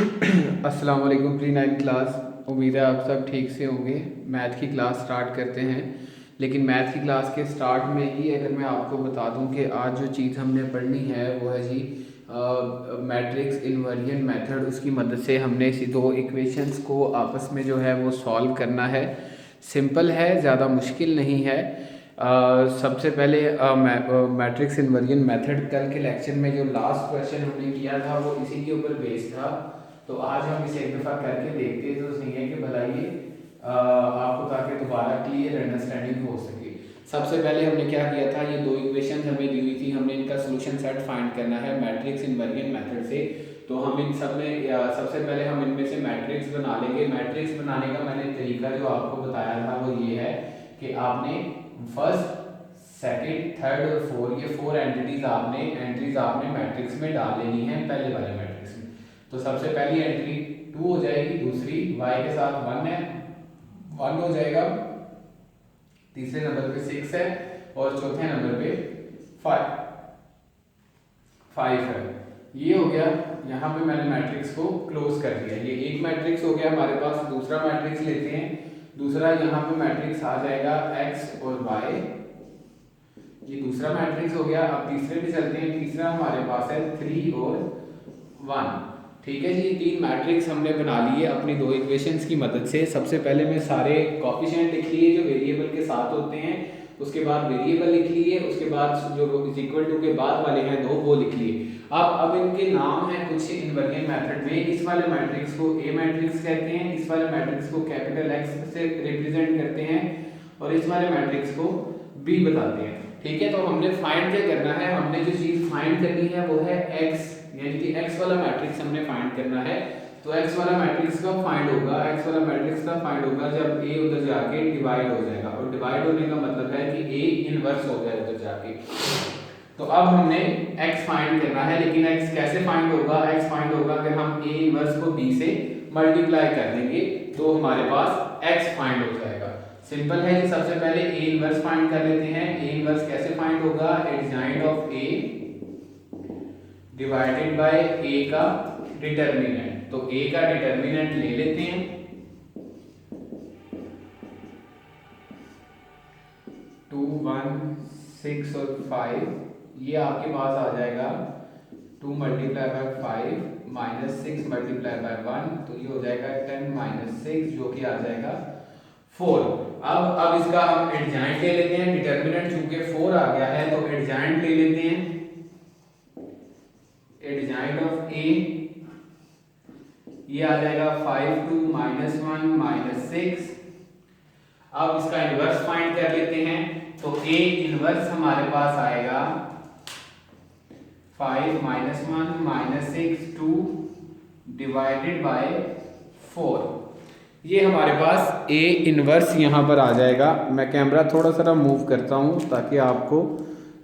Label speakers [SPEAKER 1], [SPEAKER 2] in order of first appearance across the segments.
[SPEAKER 1] अस्सलाम वालेकुम pre 9 class. उम्मीद है आप सब ठीक से होंगे। मैथ की क्लास स्टार्ट करते हैं, लेकिन मैथ की क्लास के स्टार्ट में ही अगर मैं आपको बता दूं कि आज जो चीज़ हमने पढ़नी है वो है जी मैट्रिक्स इन्वर्जन मेथड। उसकी मदद से हमने इसी दो इक्वेशंस को आपस में जो है वो सॉल्व करना है। सिंपल है, ज़्यादा मुश्किल नहीं है। सबसे पहले मैट्रिक्स इन्वर्जन मेथड, कल के लेक्चर में जो लास्ट क्वेश्चन हमने किया था वो इसी के ऊपर बेस्ड था। तो आज हम इसे एक दफ़ा करके देखते तो सही है कि भला ये आपको ताकि दोबारा क्लियर अंडरस्टैंडिंग हो सके। सबसे पहले हमने क्या किया था, ये दो इक्वेशन हमें दी हुई थी, हमने इनका सोल्यूशन सेट फाइंड करना है मैट्रिक्स इन्वर्जन मेथड से। तो हम इन सब में सबसे पहले हम इनमें से मैट्रिक्स बना लेंगे। मैट्रिक्स बनाने का मैंने तरीका जो आपको बताया था वो ये है कि आपने फर्स्ट, सेकंड, थर्ड और फोर, ये फोर एंट्रीज आपने मैट्रिक्स में डाल लेनी है पहले वाले मैट्रिक्स में। तो सबसे पहली एंट्री 2 हो जाएगी, दूसरी y के साथ 1 है, 1 हो जाएगा, तीसरे नंबर पे 6 है और चौथे नंबर पे 5 है। ये हो गया, यहाँ पे मैंने मैट्रिक्स को क्लोज कर दिया। ये एक मैट्रिक्स हो गया हमारे पास। दूसरा मैट्रिक्स लेते हैं। दूसरा यहाँ पे मैट्रिक्स आ जाएगा x और y, ये दूसरा मैट्रिक्स हो गया। अब तीसरे पे चलते हैं। तीसरा हमारे पास है 3 और 1। ठीक है जी, तीन मैट्रिक्स हमने बना लिए अपनी दो इक्वेशंस की मदद से। सबसे पहले मैं सारे कॉफिशिएंट लिख लिए जो वेरिएबल के साथ होते हैं, उसके बाद वेरिएबल लिख लिए, उसके बाद जो इज इक्वल टू के बाद वाले हैं दो वो लिख लिए। अब इनके नाम हैं कुछ इन्वर्जन मेथड में। इस वाले मैट्रिक्स को ए मैट्रिक्स कहते हैं, इस वाले मैट्रिक्स को कैपिटल एक्स से रिप्रेजेंट करते हैं और इस वाले मैट्रिक्स को बी बताते हैं। ठीक है, तो हमने फाइंड क्या करना है, हमने जो चीज फाइंड करनी है वो है x, यानी कि x वाला मैट्रिक्स हमने फाइंड करना है। तो x वाला मैट्रिक्स कब फाइंड होगा, x वाला मैट्रिक्स कब फाइंड होगा जब a उधर जाके डिवाइड हो जाएगा। और डिवाइड होने का मतलब है कि a इनवर्स हो जाए उधर जाके। तो अब हमने x फाइंड करना है, लेकिन x कैसे फाइंड होगा, x फाइंड होगा अगर हम a इनवर्स को b से मल्टीप्लाई कर देंगे तो हमारे पास x फाइंड हो जाएगा। सिंपल है कि सबसे पहले a इनवर्स फाइंड कर लेते हैं। a इनवर्स कैसे फाइंड होगा, adjoint of a divided by a का डिटर्मिनेंट। तो a का डिटर्मिनेंट ले लेते हैं, 2, 1, 6 और 5। ये आपके पास आ जाएगा 2 multiply by 5 minus 6 multiply by 1, तो ये हो जाएगा 10 माइनस 6 जो कि आ जाएगा 4। अब इसका हम एडजॉइंट ले लेते हैं। डिटर्मिनेंट चूंकि 4 आ गया है तो एडजॉइंट ले लेते हैं। एडजॉइंट ऑफ a ये आ जाएगा 5, 2 माइनस 1 माइनस 6। अब इसका इनवर्स फाइंड कर लेते हैं। तो a इनवर्स हमारे पास आएगा 5 माइनस 1 माइनस 6 2 डिवाइडेड बाय 4। ये हमारे पास a इनवर्स यहाँ पर आ जाएगा। मैं कैमरा थोड़ा सा मूव करता हूँ ताकि आपको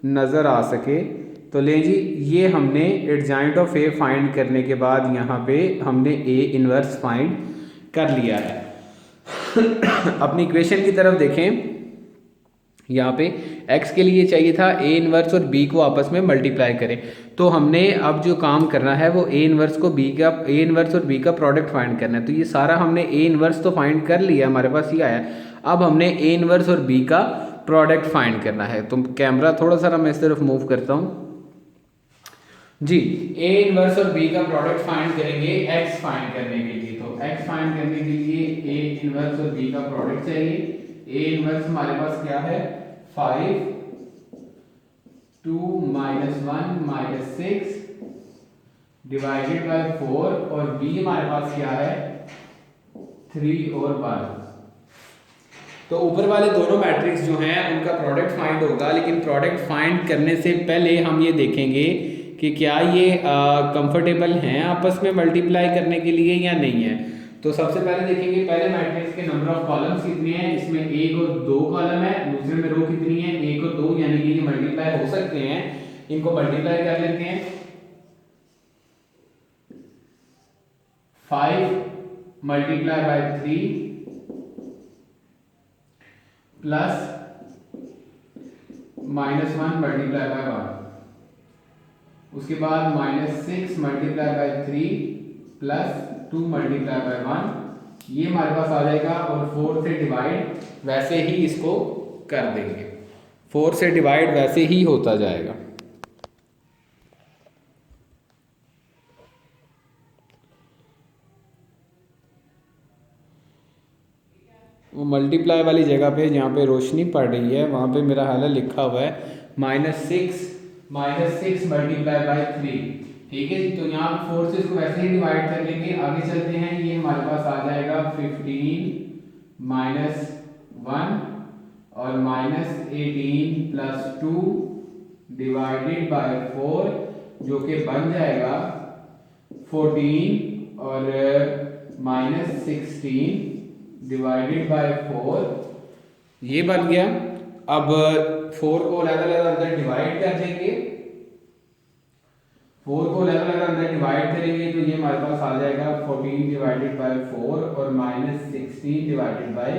[SPEAKER 1] नज़र आ सके। तो ले जी, ये हमने एडजॉइंट ऑफ a फाइंड करने के बाद यहाँ पे हमने a इनवर्स फाइंड कर लिया है। अपनी इक्वेशन की तरफ देखें। यहाँ पे x के लिए चाहिए था a इनवर्स और b को आपस में मल्टीप्लाई करें। तो हमने अब जो काम करना है वो a इनवर्स और b का प्रोडक्ट फाइंड करना है। तो ये सारा हमने a इनवर्स तो फाइंड कर लिया, हमारे पास ये आया। अब हमने a इनवर्स और b का प्रोडक्ट फाइंड करना है। तो कैमरा थोड़ा सा मैं इस तरफ मूव करता हूँ जी। a इनवर्स और b का प्रोडक्ट फाइंड करेंगे x फाइंड करने के लिए। तो x फाइंड करने के लिए a इनवर्स और b का प्रोडक्ट चाहिए। a इनवर्स हमारे पास क्या है, 5, 2 माइनस 1 माइनस 6 डिवाइडेड बाय 4 और b हमारे पास क्या है, 3 और 1। तो ऊपर वाले दोनों मैट्रिक्स जो हैं उनका प्रोडक्ट फाइंड होगा, लेकिन प्रोडक्ट फाइंड करने से पहले हम ये देखेंगे कि क्या ये कंफर्टेबल हैं आपस में मल्टीप्लाई करने के लिए या नहीं है। तो सबसे पहले देखेंगे पहले मैट्रिक्स के नंबर ऑफ कॉलम्स कितने हैं। इसमें 1 और 2 कॉलम है, दूसरे में रो कितनी है, 1 और 2, यानी कि ये मल्टीप्लाई हो सकते हैं। इनको मल्टीप्लाई कर लेते हैं। 5 multiply by 3 plus minus 1 multiply by 1, उसके बाद minus 6 multiply by 3 plus 2 multiply by 1, ये हमारे पास आ जाएगा। और 4 से डिवाइड वैसे ही इसको कर देंगे, 4 से डिवाइड वैसे ही होता जाएगा। वो मल्टीप्लाई वाली जगह पे जहाँ पे रोशनी पड़ रही है वहाँ पे मेरा हाल लिखा हुआ है -6 मल्टीप्लाई बाय 3। ठीक है जी, तो यहाँ पे 4 से इसको वैसे ही डिवाइड कर लेंगे। आगे चलते हैं, ये हमारे पास आ जाएगा 15 -1 और -18 प्लस 2 डिवाइडेड बाय 4, जो कि बन जाएगा 14 और -16 डिवाइडेड बाय 4, ये बन गया। अब 4 को अलग अलग अंदर डिवाइड कर देंगे, 4 को अलग अलग अंदर डिवाइड करेंगे तो ये हमारे पास आ जाएगा 14 डिवाइडेड बाय 4 और -16 डिवाइडेड बाय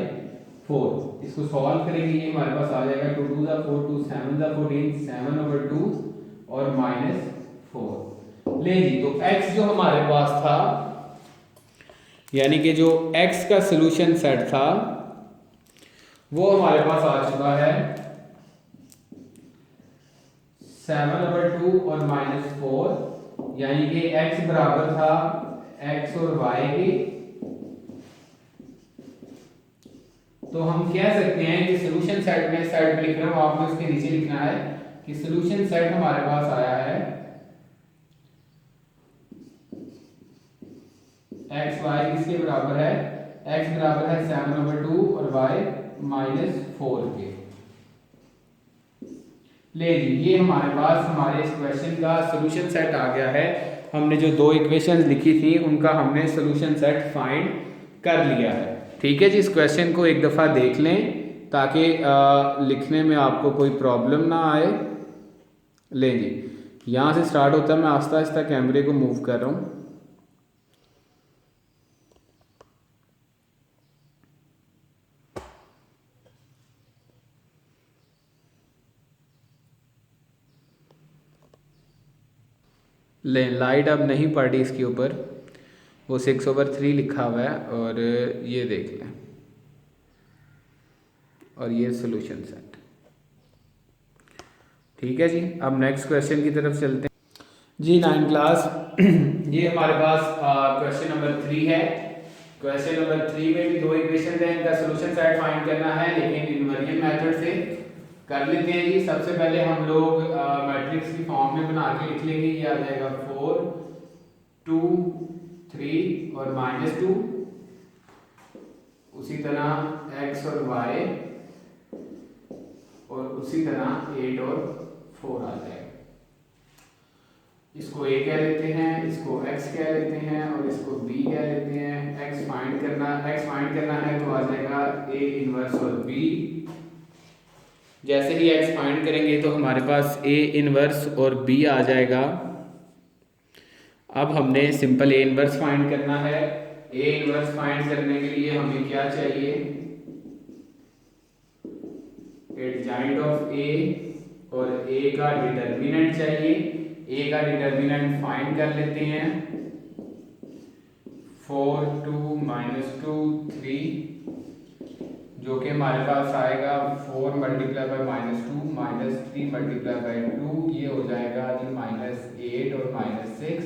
[SPEAKER 1] 4। इसको सॉल्व करेंगे, ये हमारे पास आ जाएगा 2 2 ज़ा 4, 2 7 ज़ा 14, 7/2 और -4। ले जी, तो x जो हमारे पास था, यानी कि जो x का सोल्यूशन सेट था वो हमारे पास आ चुका है 7/2 और -4, यानी कि x बराबर था x और y के। तो हम कह सकते हैं कि सोल्यूशन सेट में, सेट में लिख रहा हूं, आपने उसके नीचे लिखना है कि सोल्यूशन सेट हमारे पास आया है x y किसके बराबर है, x बराबर है 7/2 और y -4 के। ले जी, ये हमारे पास हमारे इस क्वेश्चन का सोल्यूशन सेट आ गया है। हमने जो दो इक्वेशंस लिखी थी उनका हमने सोल्यूशन सेट फाइंड कर लिया है। ठीक है जी, इस क्वेश्चन को एक दफ़ा देख लें ताकि लिखने में आपको कोई प्रॉब्लम ना आए। लें जी, यहाँ से स्टार्ट होता है, मैं आस्ता आस्ता कैमरे को मूव कर रहा हूँ। लें, लाइट अब नहीं पड़ रही इसके ऊपर, वो 6/3 लिखा हुआ है और ये देख लें, और ये सोल्यूशन सेट। ठीक है जी, अब नेक्स्ट क्वेश्चन की तरफ चलते हैं जी। 9 क्लास ये हमारे पास क्वेश्चन नंबर 3 है। क्वेश्चन नंबर 3 में भी दो इक्वेशन है, इनका सोल्यूशन सेट फाइंड करना है, लेकिन इनवर्जन मेथड से कर लेते हैं जी। सबसे पहले हम लोग मैट्रिक्स की फॉर्म में बना के लिख लेंगे। ये आ जाएगा 4 2 3 और -2, उसी तरह x और y, और उसी तरह 8 और 4 आ जाएगा। इसको a कह लेते हैं, इसको x कह लेते हैं और इसको b कह लेते हैं। x फाइंड करना है तो आ जाएगा a इनवर्स और b। जैसे ही x फाइंड करेंगे तो हमारे पास a इनवर्स और b आ जाएगा। अब हमने सिंपल a इनवर्स फाइंड करना है। a इनवर्स फाइंड करने के लिए हमें क्या चाहिए, एडजॉइंट ऑफ a और a का डिटर्मिनेंट चाहिए। a का डिटर्मिनेंट फाइंड कर लेते हैं। 4 2 -2 3, जो कि हमारे पास आएगा 4 मल्टीप्लाई बाय -2 -3 मल्टीप्लाई बाय 2, ये हो जाएगा जी -8 और -6,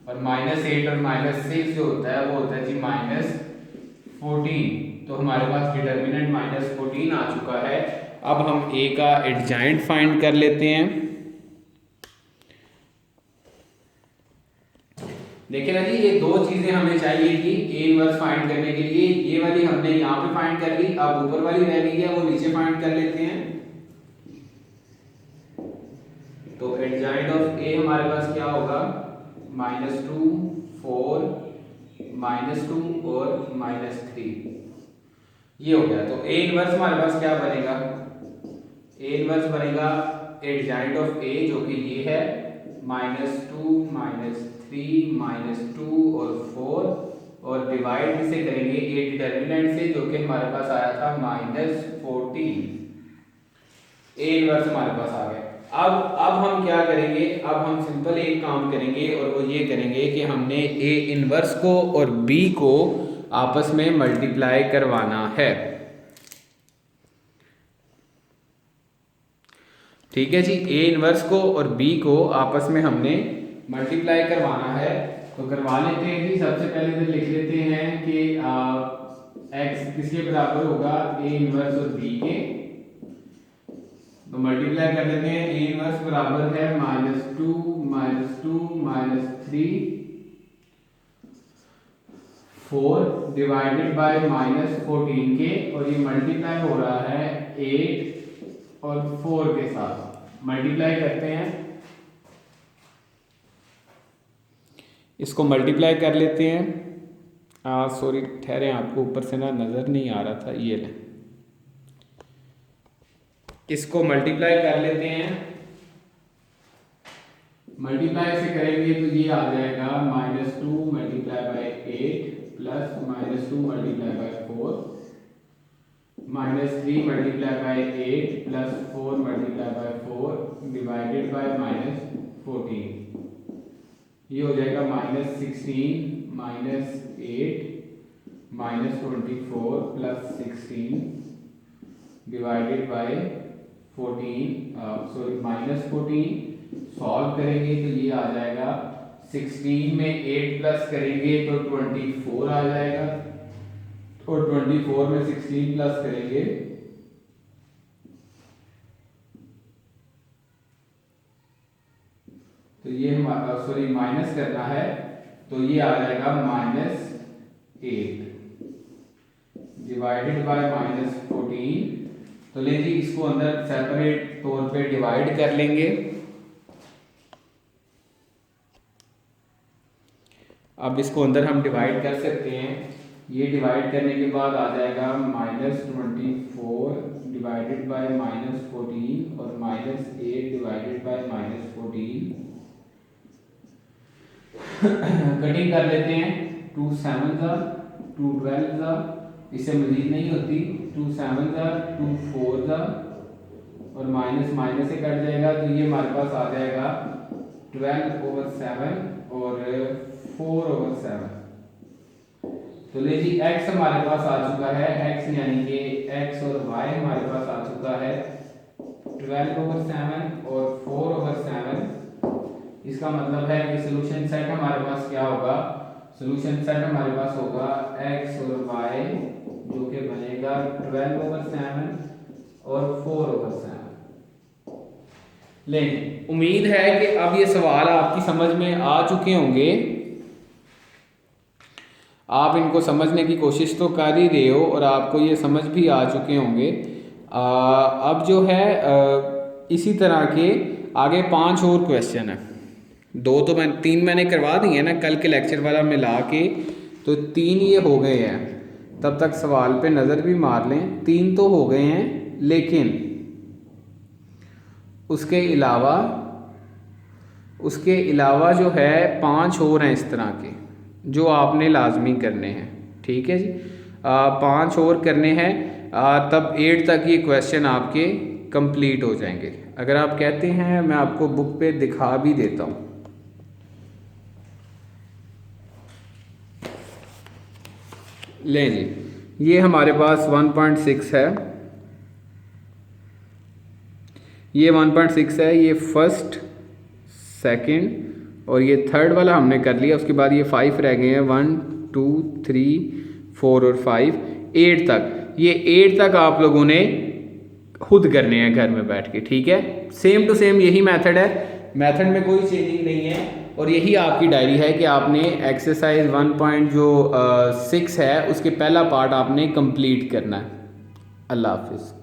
[SPEAKER 1] और -8 और -6 जो होता है वो होता है जी -14। तो हमारे पास डिटर्मिनेंट -14 आ चुका है। अब हम a का एडजॉइंट फाइंड कर लेते हैं। देखिए ना जी, ये दो चीजें हमें चाहिए थी a इनवर्स फाइंड करने के लिए। ये वाली हमने यहाँ पे फाइंड कर ली, अब ऊपर वाली रह गई है, वो नीचे फाइंड कर लेते हैं। तो एडजॉइंट ऑफ a हमारे पास क्या होगा, -2 4 -2 और -3, ये हो गया। तो a इनवर्स हमारे पास क्या बनेगा, a इनवर्स बनेगा एडजॉइंट ऑफ a जो कि ये है -2 -3 -2 और 4, और डिवाइड किसे करेंगे, a डिटर्मिनेंट से जो कि हमारे पास आया था -14। a इनवर्स हमारे पास आ गया। अब हम क्या करेंगे, अब हम सिंपल एक काम करेंगे और वो ये करेंगे कि हमने ए इनवर्स को और बी को आपस में मल्टीप्लाई करवाना है। ठीक है जी, ए इनवर्स को और बी को आपस में हमने मल्टीप्लाई करवाना है। तो करवा लेते हैं जी। सबसे पहले इधर लिख लेते हैं कि एक्स किसके बराबर होगा, ए इनवर्स और बी के। तो मल्टीप्लाई कर लेते हैं। ए इनवर्स बराबर है -2 -3 4 डिवाइडेड बाय -14 के, और ये मल्टीप्लाई हो रहा है 8 और 4 के साथ। मल्टीप्लाई करते हैं, इसको मल्टीप्लाई कर लेते हैं। सॉरी ठहरे, आपको ऊपर से ना नज़र नहीं आ रहा था, ये लें, इसको मल्टीप्लाई कर लेते हैं। मल्टीप्लाई से करेंगे तो ये आ जाएगा -2 multiply by 8 plus -2 multiply by 4 -3 multiply by 8 plus 4 multiply by 4 divided by -14। ये हो जाएगा -16 -8 -24 plus 16 divided by 14 sorry -14। Solve करेंगे तो ये आ जाएगा 16 में 8 प्लस करेंगे तो 24 आ जाएगा, और 24 में 16 प्लस करेंगे तो ये हमारा सॉरी माइनस करना है, तो ये आ जाएगा -8 डिवाइडेड बाय -14। तो ले जी, इसको अंदर सेपरेट तौर पे डिवाइड कर लेंगे। अब इसको अंदर हम डिवाइड कर सकते हैं। ये डिवाइड करने के बाद आ जाएगा -24 डिवाइडेड बाय -14 और -8 डिवाइडेड बाय -14। कटिंग कर लेते हैं। 2 7 2 12 इससे मजीद नहीं होती। 2 7 2 4 और माइनस माइनस से कट जाएगा, तो ये हमारे पास आ जाएगा 12/7 और 4/7। तो ले जी, x हमारे पास आ चुका है, x यानी कि x और y हमारे पास आ चुका है 12/7 और 4/7। इसका मतलब है कि सोल्यूशन सेट हमारे पास क्या होगा, सोल्यूशन सेट हमारे पास होगा x और y जो कि बनेगा 12/7 और 4/7। लेकिन उम्मीद है कि अब ये सवाल आपकी समझ में आ चुके होंगे। आप इनको समझने की कोशिश तो कर ही रहे हो और आपको ये समझ भी आ चुके होंगे। अब जो है इसी तरह के आगे 5 और क्वेश्चन है। 3 मैंने करवा दिए हैं ना कल के लेक्चर वाला मिला के, तो 3 ये हो गए हैं। तब तक सवाल पे नज़र भी मार लें। 3 तो हो गए हैं, लेकिन उसके अलावा जो है 5 और हैं इस तरह के जो आपने लाजमी करने हैं। ठीक है जी, 5 और करने हैं, तब 8 तक ये क्वेश्चन आपके कंप्लीट हो जाएंगे। अगर आप कहते हैं मैं आपको बुक पे दिखा भी देता हूँ। लें जी, ये हमारे पास 1.6 है, ये 1.6 है, ये फर्स्ट सेकंड और ये थर्ड वाला हमने कर लिया। उसके बाद ये 5 रह गए हैं, 1 2 3 4 और 5 8 तक। ये 8 तक आप लोगों ने खुद करने हैं घर में बैठ के। ठीक है, सेम टू सेम यही मेथड है, मेथड में कोई चेंजिंग नहीं है। और यही आपकी डायरी है कि आपने एक्सरसाइज 1.6 है उसके पहला पार्ट आपने कंप्लीट करना है। अल्लाह हाफिज़।